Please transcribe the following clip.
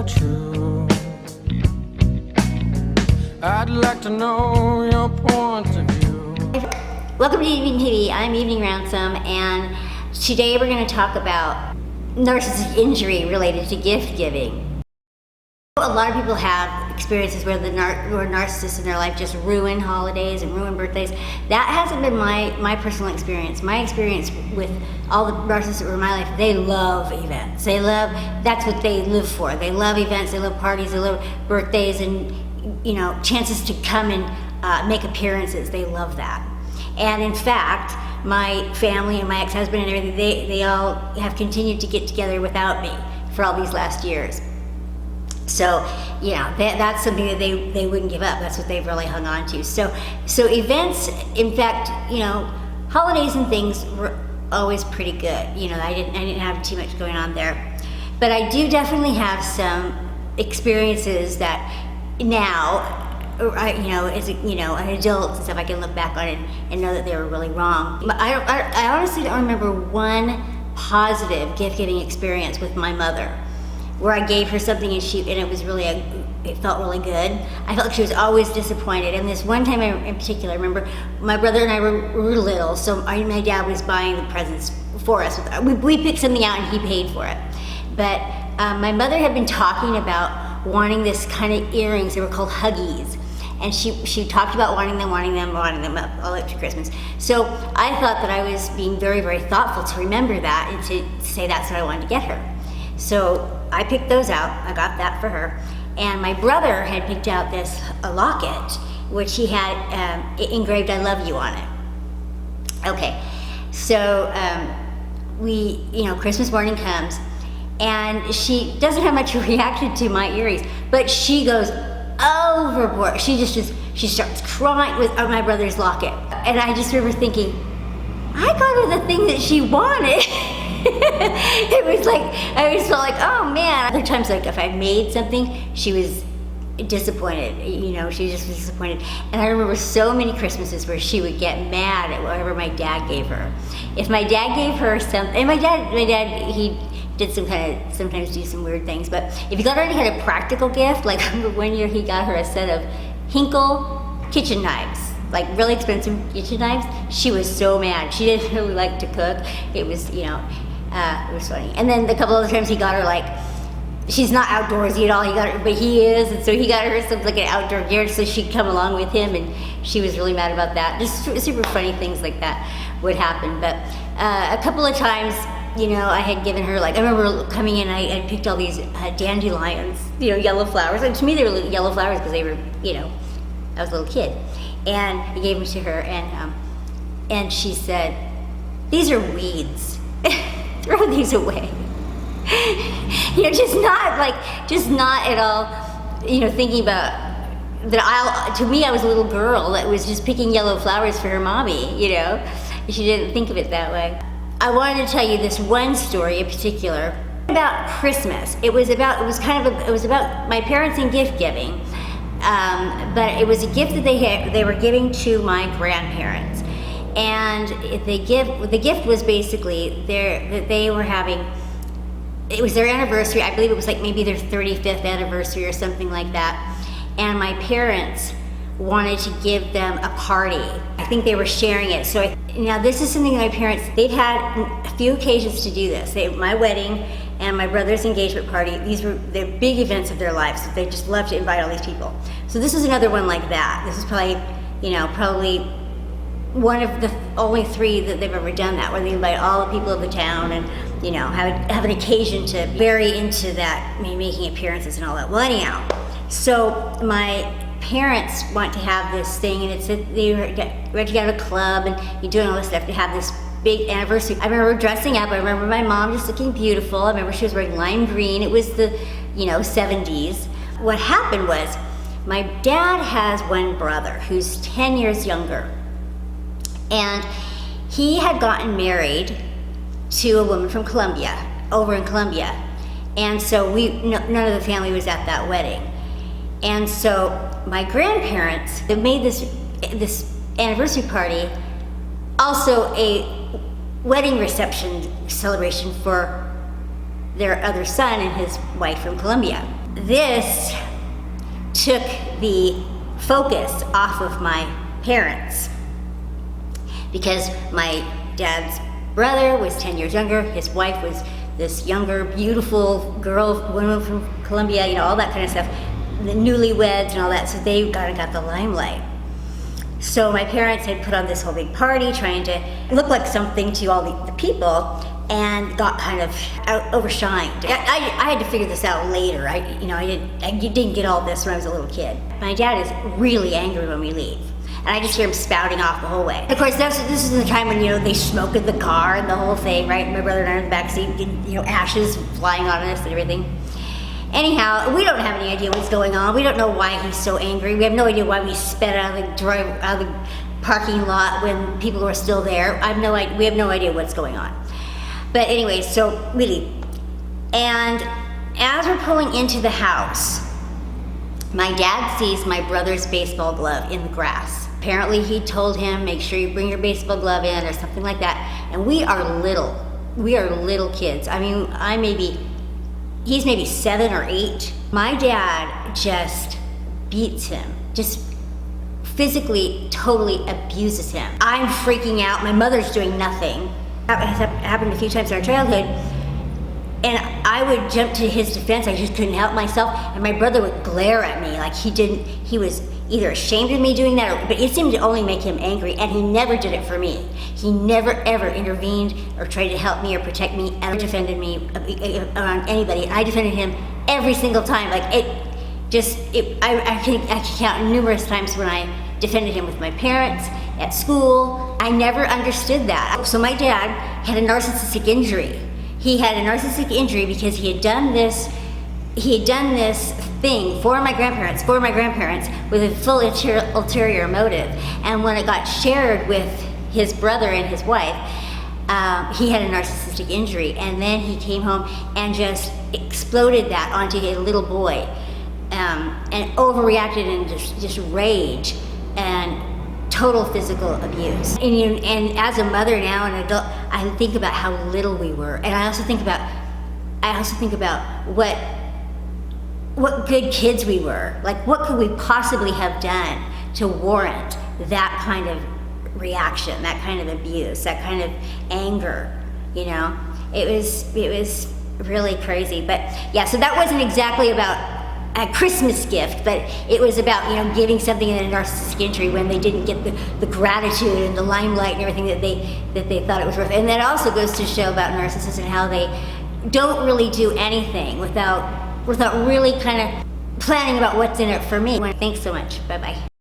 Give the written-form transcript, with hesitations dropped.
about you. I'd like to know your point of view. Welcome to Evening TV. I'm Evening Ransom, and today we're going to talk about narcissistic injury related to gift giving. A lot of people have experiences where where narcissists in their life just ruin holidays and ruin birthdays. That hasn't been my personal experience. My experience with all the narcissists that were in my life, they love events. That's what they live for. They love events, they love parties, they love birthdays and, you know, chances to come and make appearances. They love that. And in fact, my family and my ex-husband and everything, they all have continued to get together without me for all these last years. So, yeah, that's something that they wouldn't give up. That's what they've really hung on to. So events, in fact, you know, holidays and things were always pretty good. You know, I didn't have too much going on there. But I do definitely have some experiences that now, you know, as a, you know, an adult and stuff, I can look back on it and know that they were really wrong. But I honestly don't remember one positive gift-giving experience with my mother, where I gave her something and it was really, it felt really good. I felt like she was always disappointed. And this one time in particular, I remember my brother and I were little, so my dad was buying the presents for us. We picked something out and he paid for it. But my mother had been talking about wanting this kind of earrings. They were called Huggies. And she talked about wanting them all up to Christmas. So I thought that I was being very, very thoughtful to remember that and to say that's what I wanted to get her. So I picked those out. I got that for her. And my brother had picked out this locket, which he had engraved "I love you" on it. Okay, so Christmas morning comes, and she doesn't have much reaction to my earrings, but she goes overboard. She starts crying with my brother's locket. And I just remember thinking, I got her the thing that she wanted. It was like, I always felt like, oh man. Other times, like if I made something, she was disappointed, you know, she just was disappointed. And I remember so many Christmases where she would get mad at whatever my dad gave her. If my dad gave her something, and my dad, he did sometimes do some weird things, but if he already had a practical gift, like I remember one year he got her a set of Hinkle kitchen knives, like really expensive kitchen knives. She was so mad. She didn't really like to cook. It was, you know, it was funny. And then a couple other times he got her, like, she's not outdoorsy at all, but he is, and so he got her something like an outdoor gear so she'd come along with him, and she was really mad about that. Just super funny things like that would happen. But a couple of times, you know, I had given her, like, I remember coming in, I picked all these dandelions, you know, yellow flowers. And to me they were yellow flowers because they were, you know, I was a little kid. And I gave them to her, and she said, "These are weeds. Throw these away." You know, just not at all, you know, thinking about that. To me, I was a little girl that was just picking yellow flowers for her mommy, you know. She didn't think of it that way. I wanted to tell you this one story in particular about Christmas. It was about my parents and gift giving, but it was a gift that they were giving to my grandparents. And the gift was basically they were having, it was their anniversary. I believe it was like maybe their 35th anniversary or something like that. And my parents wanted to give them a party. I think they were sharing it. So now this is something that my parents, they've had a few occasions to do this. My wedding and my brother's engagement party, these were the big events of their lives. They just love to invite all these people. So this is another one like that. This is probably one of the only 3 that they've ever done that, where they invite all the people of the town and, you know, have an occasion to vary into that, making appearances and all that. Well, anyhow, so my parents want to have this thing, and it's we had to get out of a club and you're doing all this stuff to have this big anniversary. I remember dressing up. I remember my mom just looking beautiful. I remember she was wearing lime green. It was the, you know, 70s. What happened was my dad has one brother who's 10 years younger. And he had gotten married to a woman from Colombia, over in Colombia. And so none of the family was at that wedding. And so my grandparents, they made this anniversary party, also a wedding reception celebration for their other son and his wife from Colombia. this took the focus off of my parents, because my dad's brother was 10 years younger. His wife was this younger, beautiful woman from Colombia, all that kind of stuff, the newlyweds and all that, so they got the limelight. So my parents had put on this whole big party trying to look like something to all the people, and got kind of overshined. I had to figure this out later. I didn't get all this when I was a little kid. My dad is really angry when we leave, and I just hear him spouting off the whole way. Of course, this is the time when they smoke in the car and the whole thing, right? My brother and I are in the back seat, ashes flying on us and everything. Anyhow, we don't have any idea what's going on. We don't know why he's so angry. We have no idea why we sped out of the parking lot when people were still there. We have no idea what's going on. But anyway, so we leave. And as we're pulling into the house, my dad sees my brother's baseball glove in the grass. Apparently he told him, make sure you bring your baseball glove in or something like that. And we are little. We are little kids. I mean, he's maybe 7 or 8. My dad just beats him, just physically, totally abuses him. I'm freaking out. My mother's doing nothing. That has happened a few times in our childhood. And I would jump to his defense. I just couldn't help myself. And my brother would glare at me like he was either ashamed of me doing that, but it seemed to only make him angry. And he never did it for me. He never ever intervened or tried to help me or protect me, ever defended me around anybody. And I defended him every single time. I can count numerous times when I defended him with my parents, at school. I never understood that. So my dad had a narcissistic injury. He had a narcissistic injury because he had done this thing for my grandparents with a full ulterior motive. And when it got shared with his brother and his wife, he had a narcissistic injury. And then he came home and just exploded that onto a little boy, and overreacted in just rage and total physical abuse. And as a mother now, an adult, I think about how little we were, and I also think about what good kids we were. Like, what could we possibly have done to warrant that kind of reaction, that kind of abuse, that kind of anger? It was really crazy. But yeah, so that wasn't exactly about a Christmas gift, but it was about giving something in a narcissistic injury when they didn't get the gratitude and the limelight and everything that they thought it was worth. And that also goes to show about narcissists and how they don't really do anything without really kind of planning about what's in it for me. Thanks so much. Bye bye.